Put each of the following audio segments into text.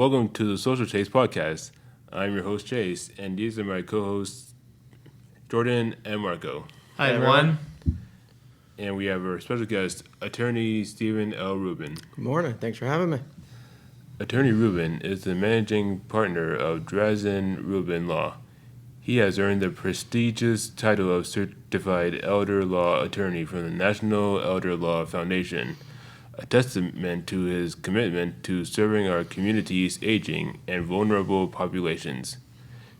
Welcome to the Social Chase Podcast. I'm your host, Chase, and these are my co-hosts, Jordan and Marco. Hi, everyone. And we have our special guest, Attorney Stephen L. Rubin. Good morning. Thanks for having me. Attorney Rubin is the managing partner of Drazen Rubin Law. He has earned the prestigious title of Certified Elder Law Attorney from the National Elder Law Foundation, a testament to his commitment to serving our community's aging and vulnerable populations.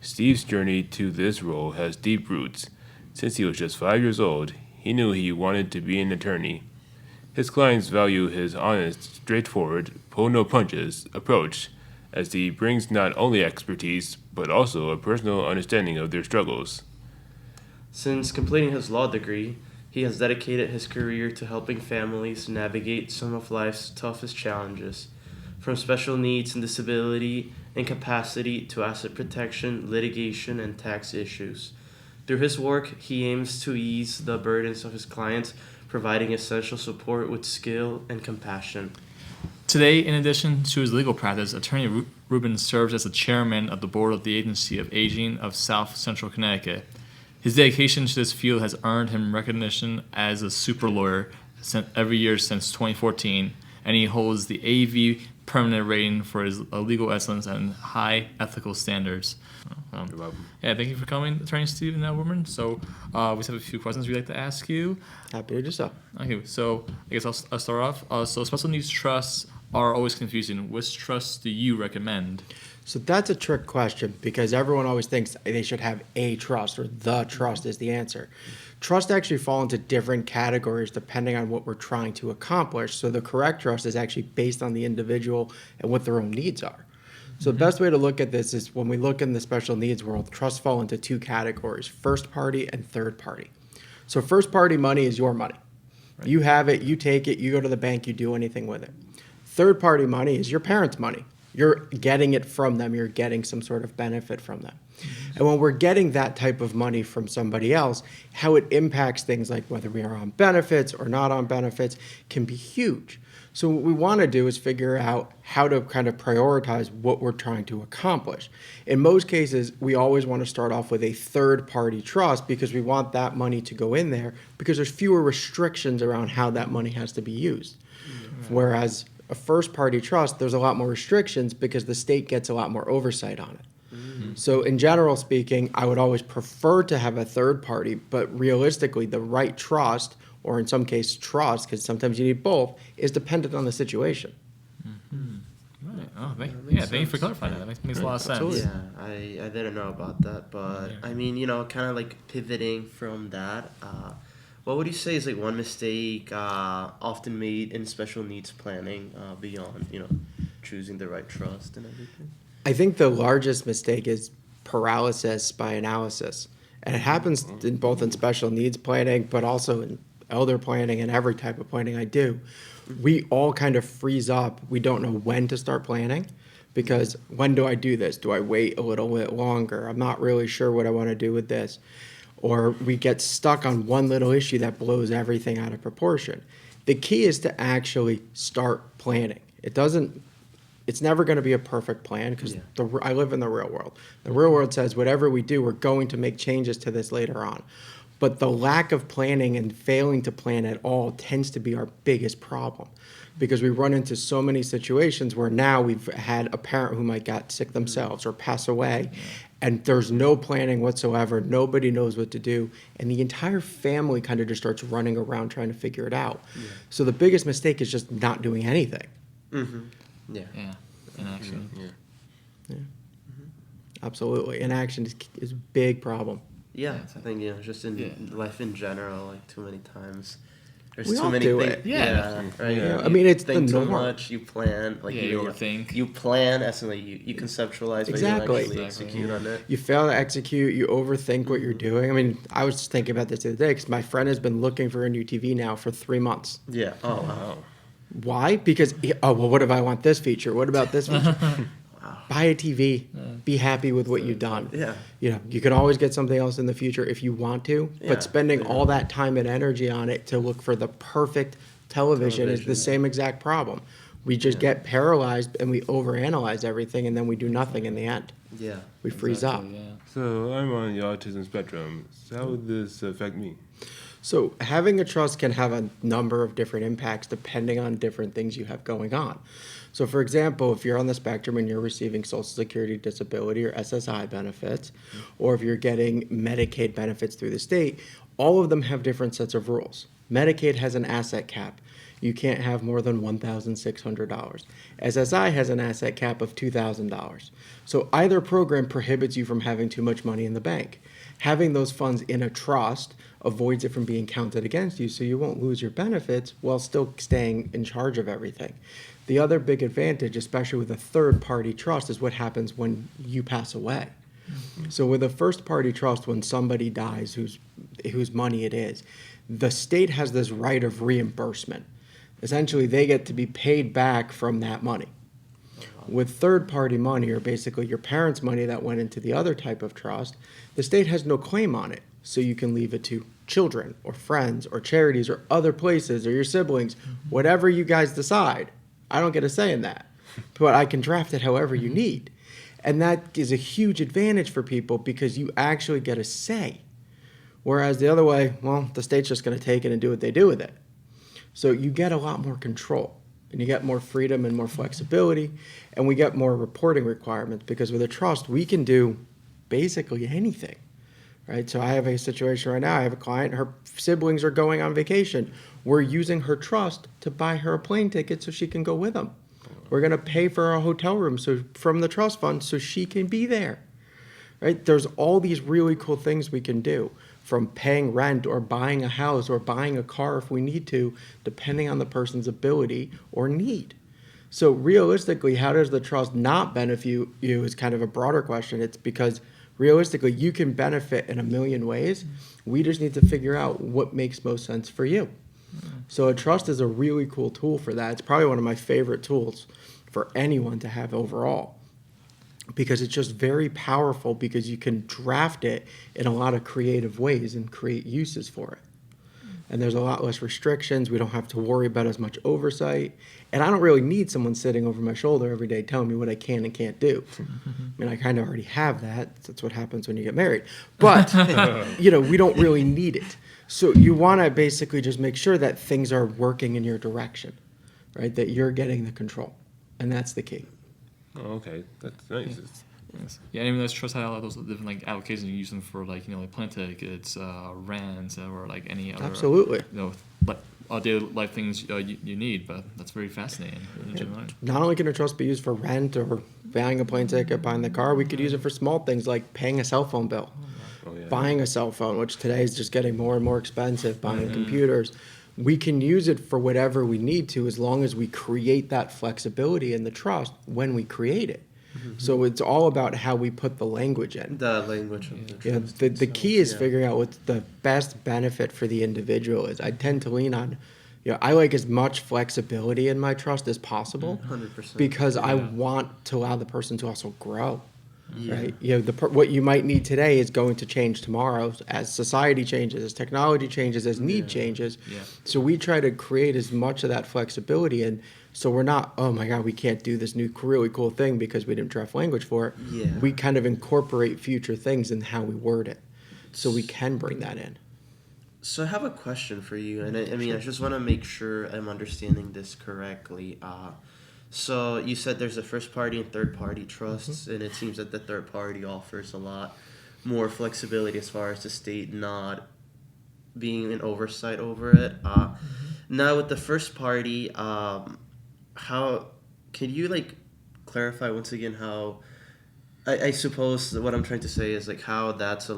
Steve's journey to this role has deep roots. Since he was just 5 years old, he knew he wanted to be an attorney. His clients value his honest, straightforward, pull-no-punches approach, as he brings not only expertise, but also a personal understanding of their struggles. Since completing his law degree, he has dedicated his career to helping families navigate some of life's toughest challenges, from special needs and disability, incapacity to asset protection, litigation, and tax issues. Through his work, he aims to ease the burdens of his clients, providing essential support with skill and compassion. Today, in addition to his legal practice, Attorney Rubin serves as the chairman of the board of the Agency of Aging of South Central Connecticut. His dedication to this field has earned him recognition as a super lawyer every year since 2014, and he holds the AV permanent rating for his legal excellence and high ethical standards. You're welcome. Yeah, thank you for coming, Attorney Stephen L. Rubin. So we just have a few questions we'd like to ask you. Happy to do so. Okay, so I guess I'll start off. So special needs trusts are always confusing. Which trusts do you recommend? So that's a trick question because everyone always thinks they should have a trust or the trust is the answer. Trusts actually fall into different categories depending on what we're trying to accomplish. So the correct trust is actually based on the individual and what their own needs are. So the best way to look at this is when we look in the special needs world, trusts fall into two categories, first party and third party. So first party money is your money. Right. You have it, you take it, you go to the bank, you do anything with it. Third party money is your parents' money. You're getting it from them. You're getting some sort of benefit from them. And when we're getting that type of money from somebody else, how it impacts things like whether we are on benefits or not on benefits can be huge. So what we want to do is figure out how to kind of prioritize what we're trying to accomplish. In most cases, we always want to start off with a third-party trust because we want that money to go in there because there's fewer restrictions around how that money has to be used. Whereas a first-party trust, there's a lot more restrictions because the state gets a lot more oversight on it. So in general speaking, I would always prefer to have a third party, but realistically, the right trust, or in some cases trust, because sometimes you need both, is dependent on the situation. Right. Oh, thank you for clarifying that. That makes a lot of sense. Absolutely. Yeah, I didn't know about that, but I mean, kind of like pivoting from that, what would you say is like one mistake often made in special needs planning beyond, choosing the right trust and everything? I think the largest mistake is paralysis by analysis. And it happens in both in special needs planning, but also in elder planning and every type of planning I do. We all kind of freeze up. We don't know when to start planning because when do I do this? Do I wait a little bit longer? I'm not really sure what I want to do with this. Or we get stuck on one little issue that blows everything out of proportion. The key is to actually start planning. It's never going to be a perfect plan because I live in the real world. The real world says whatever we do, we're going to make changes to this later on. But the lack of planning and failing to plan at all tends to be our biggest problem because we run into so many situations where now we've had a parent who might get sick themselves or pass away, and there's no planning whatsoever. Nobody knows what to do, and the entire family kind of just starts running around trying to figure it out. So the biggest mistake is just not doing anything. Yeah. Inaction. Absolutely. Inaction is a big problem. Yeah, I think, just in life in general, like too many times. There's We too all many do things. it. Right. Yeah. I mean, it's think the too norm. much. You plan, like you overthink. You plan as in like you conceptualize, but you don't actually execute on it. You fail to execute. You overthink what you're doing. I mean, I was just thinking about this the other day because my friend has been looking for a new TV now for 3 months. Yeah. Oh wow. Why? Because what if I want this feature? What about this feature? Buy a TV. Be happy with what you've done. Yeah. You can always get something else in the future if you want to, but spending all that time and energy on it to look for the perfect television is the same exact problem. We just Yeah. get paralyzed and we overanalyze everything, and then we do nothing in the end. Yeah. We freeze up. Exactly, yeah. So I'm on the autism spectrum. So how would this affect me? So having a trust can have a number of different impacts depending on different things you have going on. So for example, if you're on the spectrum and you're receiving Social Security disability or SSI benefits, or if you're getting Medicaid benefits through the state, all of them have different sets of rules. Medicaid has an asset cap. You can't have more than $1,600. SSI has an asset cap of $2,000. So either program prohibits you from having too much money in the bank. Having those funds in a trust avoids it from being counted against you, so you won't lose your benefits while still staying in charge of everything. The other big advantage, especially with a third-party trust, is what happens when you pass away. So with a first-party trust, when somebody dies whose money it is, the state has this right of reimbursement. Essentially, they get to be paid back from that money. With third-party money, or basically your parents' money that went into the other type of trust, the state has no claim on it. So you can leave it to children or friends or charities or other places or your siblings, whatever you guys decide. I don't get a say in that, but I can draft it however you need. And that is a huge advantage for people because you actually get a say. Whereas the other way, well, the state's just going to take it and do what they do with it. So you get a lot more control, and you get more freedom and more flexibility, and we get more reporting requirements because with a trust, we can do basically anything, right? So I have a situation right now. I have a client, her siblings are going on vacation. We're using her trust to buy her a plane ticket so she can go with them. We're going to pay for a hotel room from the trust fund so she can be there, right? There's all these really cool things we can do, from paying rent or buying a house or buying a car if we need to, depending on the person's ability or need. So realistically, how does the trust not benefit you is kind of a broader question. It's because realistically, you can benefit in a million ways. We just need to figure out what makes most sense for you. So a trust is a really cool tool for that. It's probably one of my favorite tools for anyone to have overall, because it's just very powerful because you can draft it in a lot of creative ways and create uses for it. And there's a lot less restrictions. We don't have to worry about as much oversight. And I don't really need someone sitting over my shoulder every day telling me what I can and can't do. I mean, I kind of already have that. That's what happens when you get married. But, we don't really need it. So you want to basically just make sure that things are working in your direction, right? That you're getting the control. And that's the key. Oh, okay, that's nice. Yes. Yeah, and even those trust had all those different like applications you use them for, like like plane tickets, rents, or like any other Absolutely. like daily life things you need. But that's very fascinating. Not only can a trust be used for rent or buying a plane ticket, buying the car, we could use it for small things like paying a cell phone bill, buying a cell phone, which today is just getting more and more expensive, buying computers. We can use it for whatever we need to as long as we create that flexibility in the trust when we create it. So it's all about how we put the language in. The language of the Yeah, trust the itself, key is figuring out what the best benefit for the individual is. I tend to lean on, I like as much flexibility in my trust as possible 100%. because I want to allow the person to also grow. Yeah. Right? What you might need today is going to change tomorrow as society changes, as technology changes, as need changes. Yeah. So we try to create as much of that flexibility, and so we're not, oh my God, we can't do this new really cool thing because we didn't draft language for it. Yeah. We kind of incorporate future things in how we word it, so we can bring that in. So I have a question for you, and I just want to make sure I'm understanding this correctly. So you said there's a first party and third party trusts, and it seems that the third party offers a lot more flexibility as far as the state not being an oversight over it. Now with the first party, how can you clarify once again how? I suppose that what I'm trying to say is how that's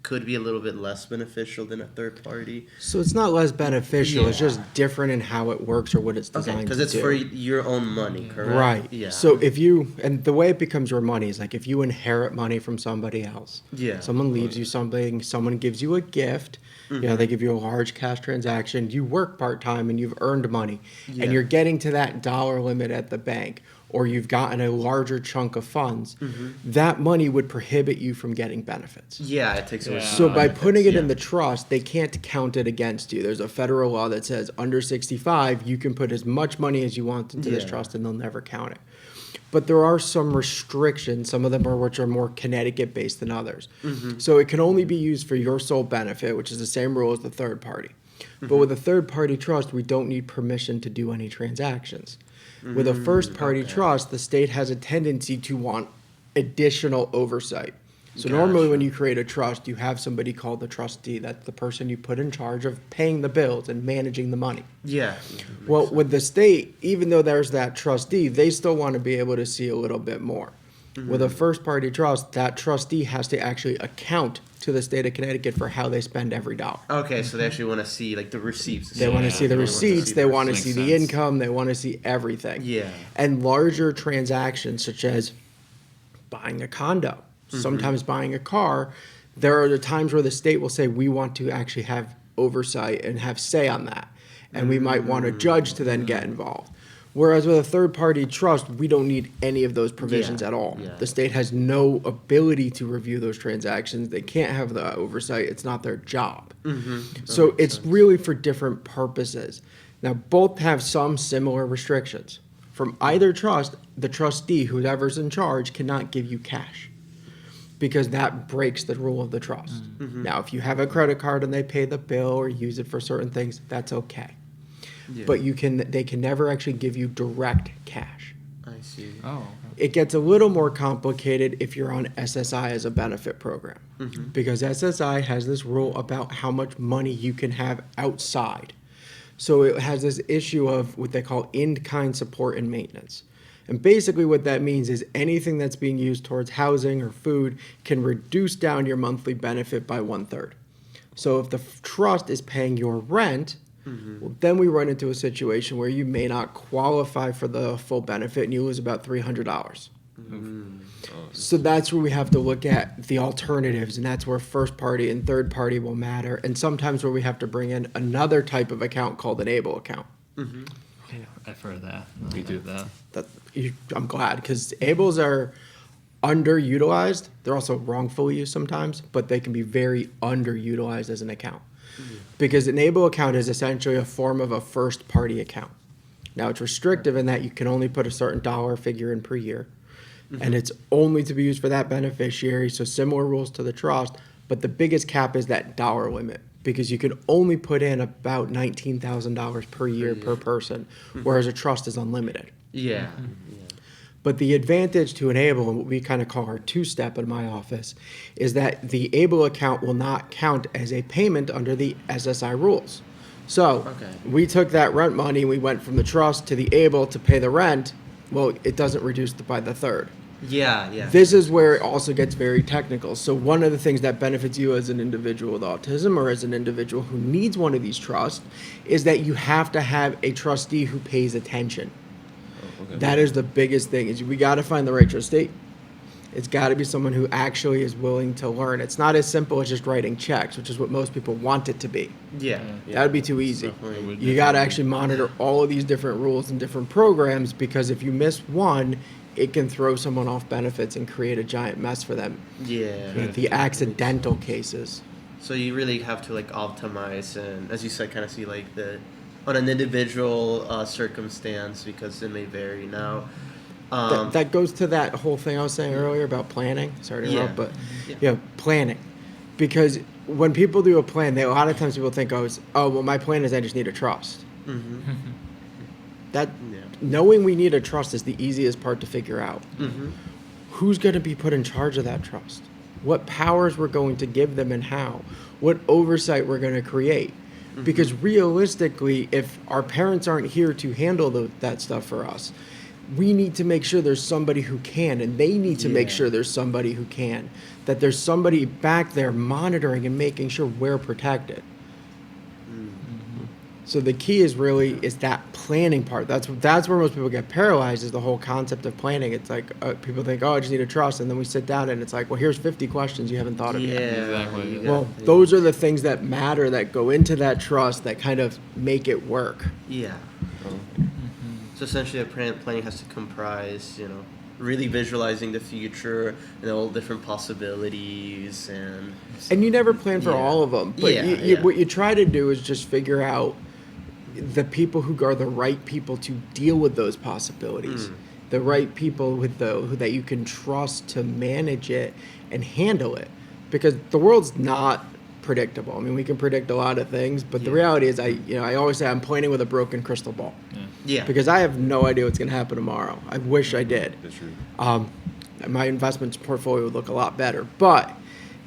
could be a little bit less beneficial than a third party. So it's not less beneficial. It's just different in how it works or what it's designed to do. Because it's for your own money, correct? Right. Yeah. So and the way it becomes your money is if you inherit money from somebody else. Yeah. Someone leaves you something, someone gives you a gift, they give you a large cash transaction, you work part-time and you've earned money, and you're getting to that dollar limit at the bank, or you've gotten a larger chunk of funds, that money would prohibit you from getting benefits. Yeah, it takes away. Yeah. So by putting it in yeah. the trust, they can't count it against you. There's a federal law that says under 65, you can put as much money as you want into this Yeah. trust and they'll never count it. But there are some restrictions, some of them are which are more Connecticut based than others. So it can only be used for your sole benefit, which is the same rule as the third party. But with a third party trust, we don't need permission to do any transactions. With a first party trust, the state has a tendency to want additional oversight. So normally when you create a trust, you have somebody called the trustee. That's the person you put in charge of paying the bills and managing the money. Yeah. Well, with the state, even though there's that trustee, they still want to be able to see a little bit more. With a first party trust, that trustee has to actually account to the state of Connecticut for how they spend every dollar. Okay, so they actually want to see like the receipts. They want to see the They want to receipts, see they the want to receipts. see Makes the sense. income, they want to see everything. Yeah. And larger transactions such as buying a condo, sometimes buying a car, there are the times where the state will say, we want to actually have oversight and have say on that. And we might want a judge to then get involved. Whereas with a third party trust, we don't need any of those provisions Yeah, at all. yeah. The state has no ability to review those transactions. They can't have the oversight. It's not their job. So it's really for different purposes. Now, both have some similar restrictions. From either trust, the trustee, whoever's in charge, cannot give you cash because that breaks the rule of the trust. Now, if you have a credit card and they pay the bill or use it for certain things, that's okay. Yeah. But they can never actually give you direct cash. I see. Oh. It gets a little more complicated if you're on SSI as a benefit program, because SSI has this rule about how much money you can have outside. So it has this issue of what they call in-kind support and maintenance. And basically what that means is anything that's being used towards housing or food can reduce down your monthly benefit by 1/3. So if the trust is paying your rent, well, then we run into a situation where you may not qualify for the full benefit and you lose about $300. So that's where we have to look at the alternatives, and that's where first party and third party will matter, and sometimes where we have to bring in another type of account called an ABLE account. I've heard that. Me too. I'm glad, because ABLEs are underutilized. They're also wrongfully used sometimes, but they can be very underutilized as an account. Because an ABLE account is essentially a form of a first party account. Now it's restrictive in that you can only put a certain dollar figure in per year. And it's only to be used for that beneficiary, so similar rules to the trust, but the biggest cap is that dollar limit, because you can only put in about $19,000 per year per person, whereas a trust is unlimited. Yeah. But the advantage to an ABLE, and what we kind of call our two-step in my office, is that the ABLE account will not count as a payment under the SSI rules. So we took that rent money, we went from the trust to the ABLE to pay the rent. Well, it doesn't reduce by the third. Yeah. This is where it also gets very technical. So one of the things that benefits you as an individual with autism or as an individual who needs one of these trusts is that you have to have a trustee who pays attention. That is the biggest thing, is we got to find the right trustee. It's got to be someone who actually is willing to learn. It's not as simple as just writing checks, which is what most people want it to be. Yeah. That would be too easy. Definitely. You got to actually monitor all of these different rules and different programs, because if you miss one, it can throw someone off benefits and create a giant mess for them. Yeah. The accidental cases. So you really have to like optimize and, as you said, kind of see like on an individual circumstance, because it may vary. Now, That goes to that whole thing I was saying earlier about planning. Sorry to interrupt, but planning. Because when people do a plan, a lot of times people think, well, my plan is I just need a trust. Knowing we need a trust is the easiest part to figure out. Who's going to be put in charge of that trust? What powers we're going to give them and how? What oversight we're going to create? Because realistically, if our parents aren't here to handle that stuff for us, we need to make sure there's somebody who can, and they need to make sure there's somebody who can, that there's somebody back there monitoring and making sure we're protected. So the key is that planning part. That's where most people get paralyzed, is the whole concept of planning. It's like people think, I just need a trust, and then we sit down and it's like, well, here's 50 questions you haven't thought of yet. Exactly. Well, those are the things that matter, that go into that trust, that kind of make it work. Yeah. So So essentially, a planning has to comprise, really visualizing the future and all different possibilities And you never plan for Yeah. all of them, but what you try to do is just figure out the people who are the right people to deal with those possibilities, the right people who that you can trust to manage it and handle it, because the world's not predictable. I mean, we can predict a lot of things, but the reality is, I always say I'm planning with a broken crystal ball. Yeah. Because I have no idea what's going to happen tomorrow. I wish I did. That's true. My investments portfolio would look a lot better. But,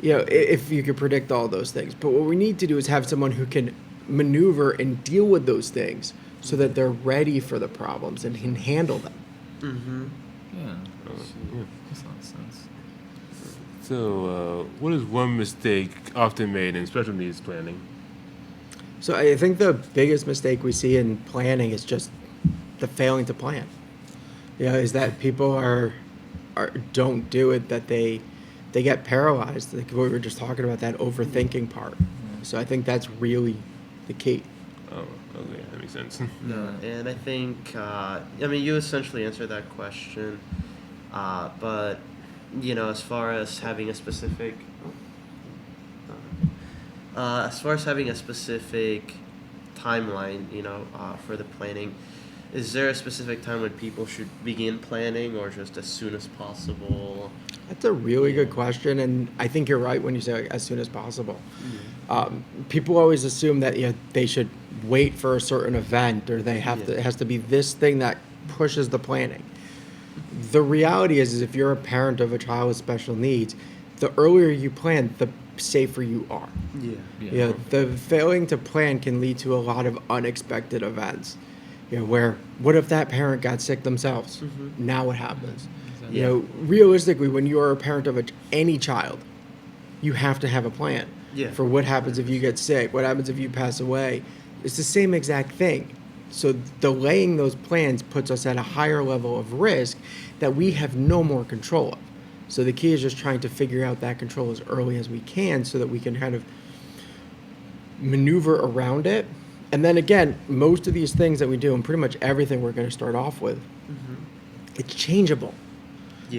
if you could predict all those things. But what we need to do is have someone who can maneuver and deal with those things so that they're ready for the problems and can handle them. Yeah. Yeah. Makes a lot of sense. So, what is one mistake often made in special needs planning? So I think the biggest mistake we see in planning is just the failing to plan. Is that people are don't do it, that they get paralyzed. Like we were just talking about, that overthinking part. So I think that's really the key. Oh, okay, that makes sense. No, and I think, you essentially answered that question, but, as far as having a specific, timeline, for the planning, is there a specific time when people should begin planning, or just as soon as possible? That's a really good question, and I think you're right when you say as soon as possible. People always assume that they should wait for a certain event, or they have to. It has to be this thing that pushes the planning. The reality is if you're a parent of a child with special needs, the earlier you plan, the safer you are. The failing to plan can lead to a lot of unexpected events. Where what if that parent got sick themselves? Now what happens? Realistically, when you are a parent of any child, you have to have a plan for what happens if you get sick, what happens if you pass away. It's the same exact thing. So delaying those plans puts us at a higher level of risk that we have no more control of. So the key is just trying to figure out that control as early as we can so that we can kind of maneuver around it. And then again, most of these things that we do, and pretty much everything we're going to start off with, it's changeable.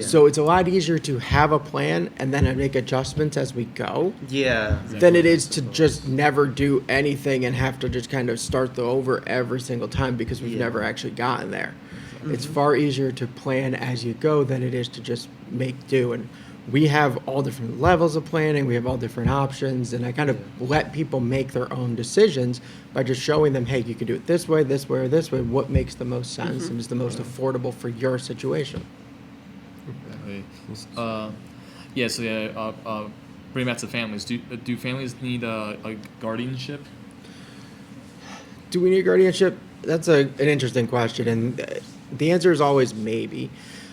So it's a lot easier to have a plan and then make adjustments as we go than it is to just never do anything and have to just kind of start over every single time because we've never actually gotten there. It's far easier to plan as you go than it is to just make do. And we have all different levels of planning. We have all different options. And I kind of let people make their own decisions by just showing them, hey, you can do it this way, or this way. What makes the most sense and is the most affordable for your situation? Bring back to families. Do families need a guardianship? Do we need guardianship? That's an interesting question, and the answer is always maybe.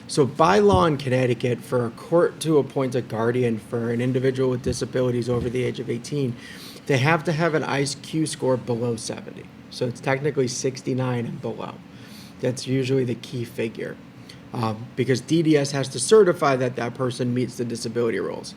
So by law in Connecticut, for a court to appoint a guardian for an individual with disabilities over the age of 18, they have to have an IQ score below 70. So it's technically 69 and below. That's usually the key figure. Because DDS has to certify that that person meets the disability rules.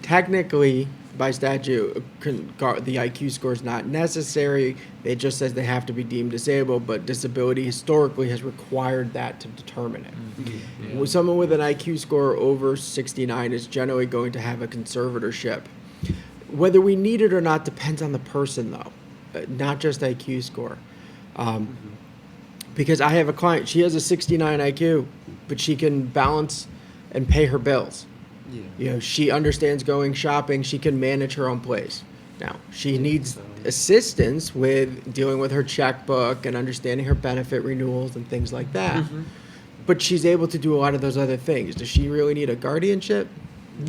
Technically, by statute, the IQ score is not necessary. It just says they have to be deemed disabled, but disability historically has required that to determine it. Someone with an IQ score over 69 is generally going to have a conservatorship. Whether we need it or not depends on the person, though, not just IQ score. Because I have a client, she has a 69 IQ, but she can balance and pay her bills. She understands going shopping. She can manage her own place. Now, she needs assistance with dealing with her checkbook and understanding her benefit renewals and things like that. But she's able to do a lot of those other things. Does she really need a guardianship?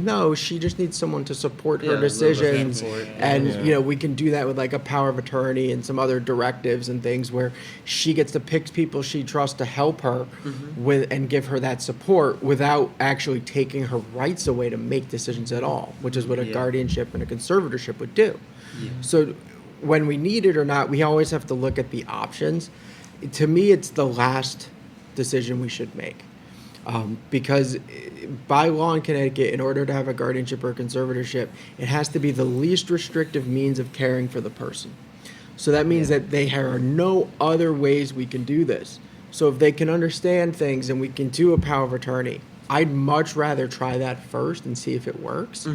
No, she just needs someone to support her decisions. And, we can do that with like a power of attorney and some other directives and things where she gets to pick people she trusts to help her with and give her that support without actually taking her rights away to make decisions at all, which is what a guardianship and a conservatorship would do. So when we need it or not, we always have to look at the options. To me, it's the last decision we should make. Because by law in Connecticut, in order to have a guardianship or a conservatorship, it has to be the least restrictive means of caring for the person. So that means that there are no other ways we can do this. So if they can understand things and we can do a power of attorney, I'd much rather try that first and see if it works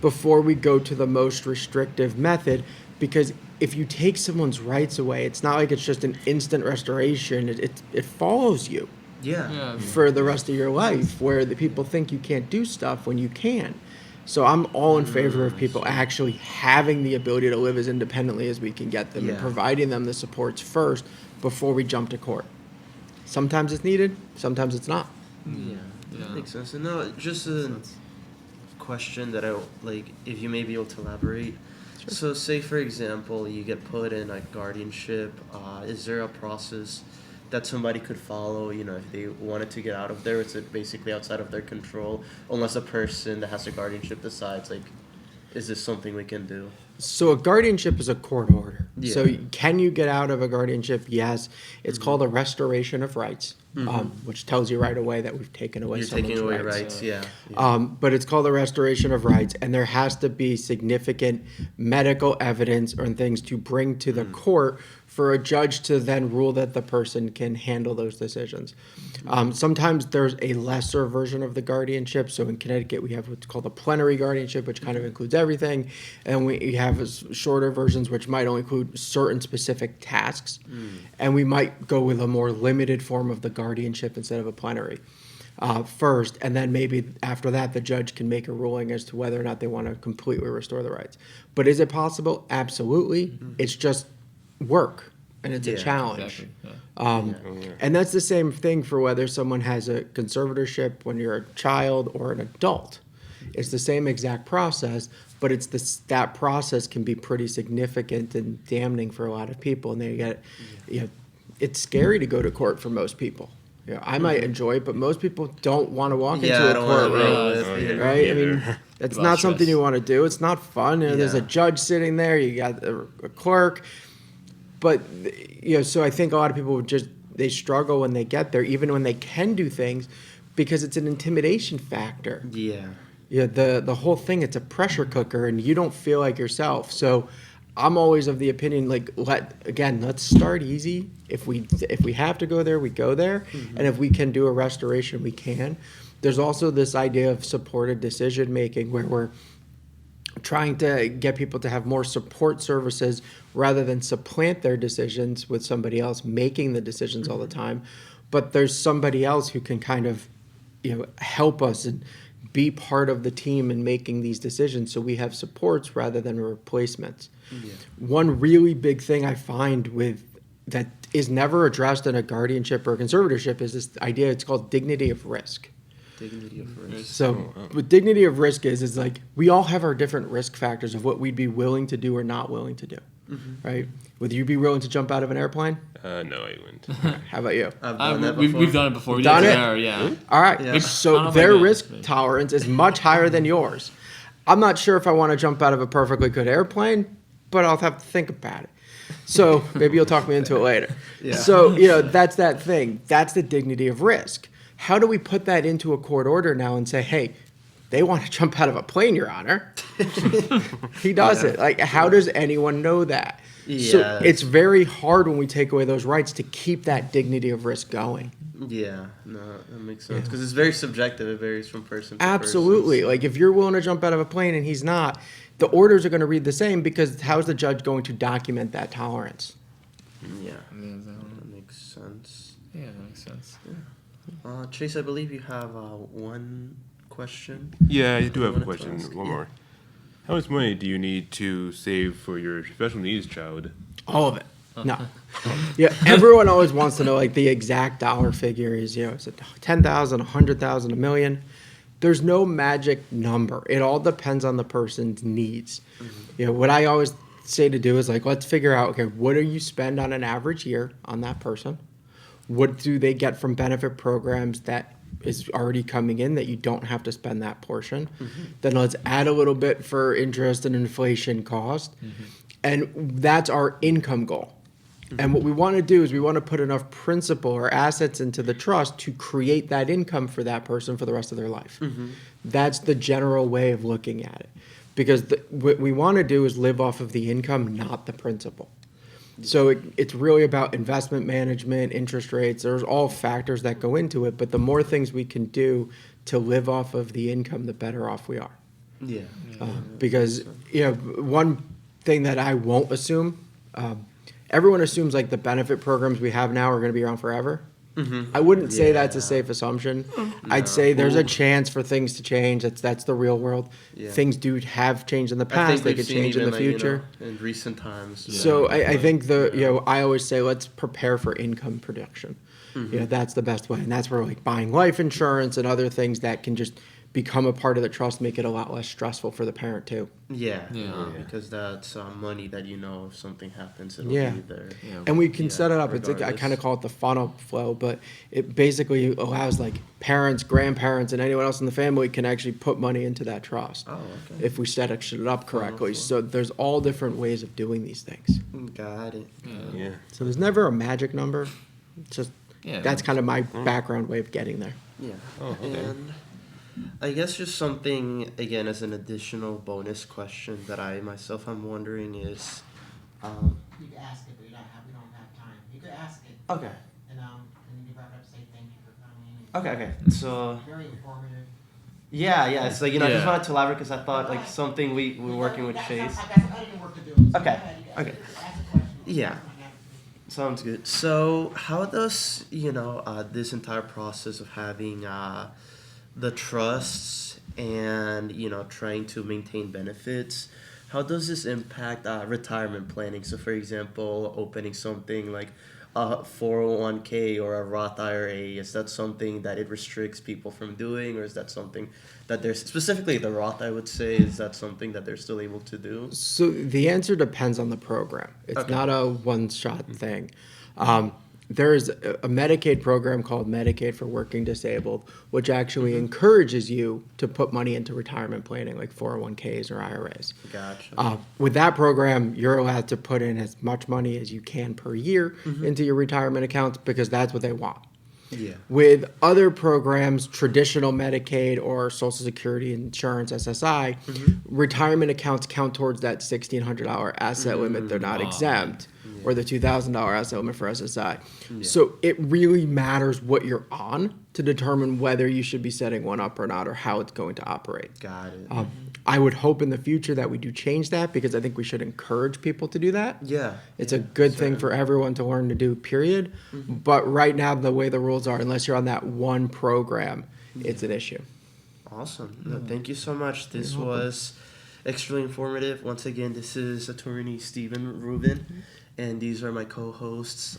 before we go to the most restrictive method. Because if you take someone's rights away, it's not like it's just an instant restoration. It follows you Yeah. for the rest of your life, where the people think you can't do stuff when you can. So I'm all in favor of people actually having the ability to live as independently as we can get them and Yeah. providing them the supports first before we jump to court. Sometimes it's needed, sometimes it's not. Yeah. Yeah. Makes sense. And no, just a question that I like, if you may be able to elaborate. So, say for example, you get put in a guardianship. Is there a process that somebody could follow? You know, if they wanted to get out of there, is it basically outside of their control? Unless a person that has a guardianship decides, like, is this something we can do? So a guardianship is a court order. Yeah. So can you get out of a guardianship? Yes. It's Mm-hmm. called a restoration of rights, which tells you right away that we've taken away You're someone's taking away rights. rights, yeah. But it's called a restoration of rights, and there has to be significant medical evidence or things to bring to the court for a judge to then rule that the person can handle those decisions. Sometimes there's a lesser version of the guardianship. So in Connecticut, we have what's called a plenary guardianship, which kind of includes everything. And we have shorter versions, which might only include certain specific tasks. And we might go with a more limited form of the guardianship instead of a plenary first. And then maybe after that, the judge can make a ruling as to whether or not they want to completely restore the rights. But is it possible? Absolutely. It's just work, and it's a Yeah, challenge. Exactly. And that's the same thing for whether someone has a conservatorship when you're a child or an adult. It's the same exact process, but it's that process can be pretty significant and damning for a lot of people. And they get, it's scary to go to court for most people. I might enjoy it, but most people don't want to walk Yeah, I into a don't wanna courtroom. deal with it. Right? I mean, it's Lot not of something stress. you want to do. It's not fun. There's a Yeah. judge sitting there. You got a clerk. But, so I think a lot of people they struggle when they get there, even when they can do things, because it's an intimidation factor. Yeah. The whole thing, it's a pressure cooker, and you don't feel like yourself. So I'm always of the opinion, like, let's start easy. If we have to go there, we go there. And if we can do a restoration, we can. There's also this idea of supported decision making, where we're trying to get people to have more support services rather than supplant their decisions with somebody else making the decisions all the time. But there's somebody else who can kind of, help us and be part of the team in making these decisions, so we have supports rather than replacements. One really big thing I find that is never addressed in a guardianship or a conservatorship is this idea. It's called dignity of risk. Dignity of risk. So what dignity of risk is like, we all have our different risk factors of what we'd be willing to do or not willing to do, right? Would you be willing to jump out of an airplane? No, I wouldn't. How about you? I've done that before. We've done it before. We Done did it? it there, yeah. All right. Yeah. I So don't know their if I did, risk but- tolerance is much higher than yours. I'm not sure if I want to jump out of a perfectly good airplane, but I'll have to think about it. So maybe you'll talk me into it later. Yeah. So, that's that thing. That's the dignity of risk. How do we put that into a court order now and say, hey, they want to jump out of a plane, Your Honor? He doesn't. Like, how does anyone know that? So Yeah. it's very hard when we take away those rights to keep that dignity of risk going. Yeah, no, that makes sense. Because it's very subjective. It varies from person to Absolutely. person. Like, if you're willing to jump out of a plane and he's not, the orders are going to read the same, because how's the judge going to document that tolerance? Yeah, Yeah, that makes sense. that makes sense. Chase, I believe you have one question. Yeah, I do have a Wanted to question. ask, One yeah. more. How much money do you need to save for your special needs child? All of it. No. Yeah, everyone always wants to know, like, the exact dollar figure is, is it 10,000, 100,000, a million? There's no magic number. It all depends on the person's needs. What I always say to do is, like, let's figure out, okay, what do you spend on an average year on that person? What do they get from benefit programs that is already coming in that you don't have to spend that portion? Then let's add a little bit for interest and inflation cost. And that's our income goal. And what we want to do is we want to put enough principal or assets into the trust to create that income for that person for the rest of their life. That's the general way of looking at it. Because what we want to do is live off of the income, not the principal. So it's really about investment management, interest rates. There's all factors that go into it, but the more things we can do to live off of the income, the better off we are. Yeah. Because one thing that I won't assume, everyone assumes like the benefit programs we have now are going to be around forever. I wouldn't say that's a safe assumption. I'd say there's a chance for things to change. That's the real world. Yeah. Things do have changed in the I past. think They we've could seen change in even, the like, future. in recent times. So I think I always say let's prepare for income production. That's the best way, and that's where like buying life insurance and other things that can just become a part of the trust make it a lot less stressful for the parent too. Yeah, because that's money that if something happens, it'll Yeah. be there. And we can set it up. It's like, I regardless. kind of call it the funnel flow, but it basically allows like parents, grandparents, and anyone else in the family can actually put money into that trust Oh, okay. if we set it up correctly. flow. So there's all different ways of doing these things. Got it. Yeah. So there's never a magic number. It's just Yeah. that's kind of my background way of getting there. Yeah. Oh, okay. And I guess just something, again, as an additional bonus question that I myself am wondering is, You could ask it, but we don't have time. You could ask it, okay, and then you wrap up, say thank you for coming. okay. So, Very informative. yeah, it's like, I just Yeah. wanted to elaborate because I thought, like, something we're working with I Chase. got some editing work to do. So Okay, go ahead, you guys okay. ask a question. Yeah. Sounds good. So, how does, this entire process of having the trusts and, trying to maintain benefits, how does this impact retirement planning? So, for example, opening something like a 401k or a Roth IRA, is that something that it restricts people from doing, or is that something that there's specifically the Roth, I would say, is that something that they're still able to do? So the answer depends on the program. It's Okay. not a one-shot thing. There's a Medicaid program called Medicaid for Working Disabled, which actually encourages you to put money into retirement planning, like 401ks or IRAs. Gotcha. With that program, you're allowed to put in as much money as you can per year into your retirement accounts because that's what they want. Yeah. With other programs, traditional Medicaid or Social Security insurance, SSI, retirement accounts count towards that $1,600 asset limit. They're not exempt, or the $2,000 asset limit for SSI. So it really matters what you're on to determine whether you should be setting one up or not, or how it's going to operate. Got it. I would hope in the future that we do change that because I think we should encourage people to do that. Yeah. It's a good thing for everyone to learn to do, period. But right now, the way the rules are, unless you're on that one program, it's an issue. Awesome. No, thank you so much. This was extremely informative. Once again, this is attorney Stephen Rubin, and these are my co-hosts,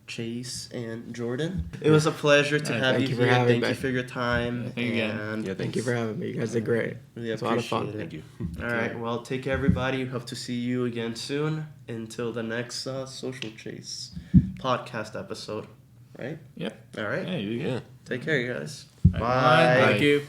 Chase and Jordan. It was a pleasure to have thank you you for here. having Thank you me. for your time. thank you again. And Yeah, Thank you for having me. You guys did great. really It's a lot of fun. appreciate it. Thank you. All right. Well, take care, everybody. Hope to see you again soon. Until the next Social Chase podcast episode. Right? Yep. All right. Yeah, you Yeah. Take care, you guys. Bye. Thank you.